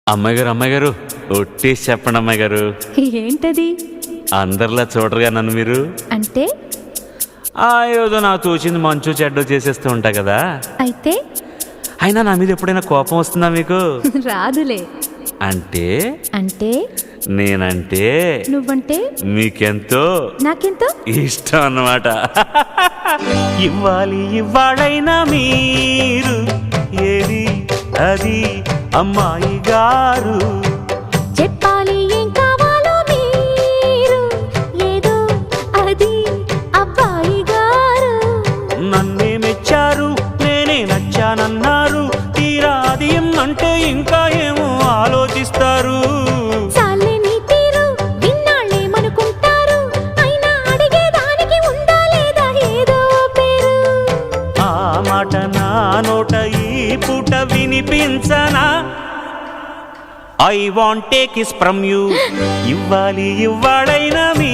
అమ్మాయి గారు ఒట్టేసి చెప్పండి అమ్మాయి గారు. ఏంటది? అందరిలా చూడరుగా నన్ను మీరు. అంటే ఏదో నాకు తోచింది మంచు చెడ్డో చేసేస్తూ ఉంటా కదా. అయితే అయినా నా మీద ఎప్పుడైనా కోపం వస్తుందా మీకు? రాదులే. అంటే అంటే నేనంటే నువ్వంటే మీకెంతో నాకెంతో ఇష్టం అన్నమాట. ఇవ్వాలైనా మీరు ఏది అది అమ్మాయి గారు. చెప్పాలి ఏం కావాలో మీరు ఏదో అది అబ్బాయి గారు. నన్నే మెచ్చారు, నేనే నచ్చానన్నారు. తీరా అది అంటే ఇంకా ఏమో ఆలోచిస్తారు. చాలే నీ తీరు విన్నాళ్ళేమనుకుంటారు. అయినా అడిగేదానికి ఉందా లేదా ఏదో పేరు. ఆ మాట నా నోట ఈ పూట వినిపించనా? I want take kiss from you. ఇవ్వాలైనా మీ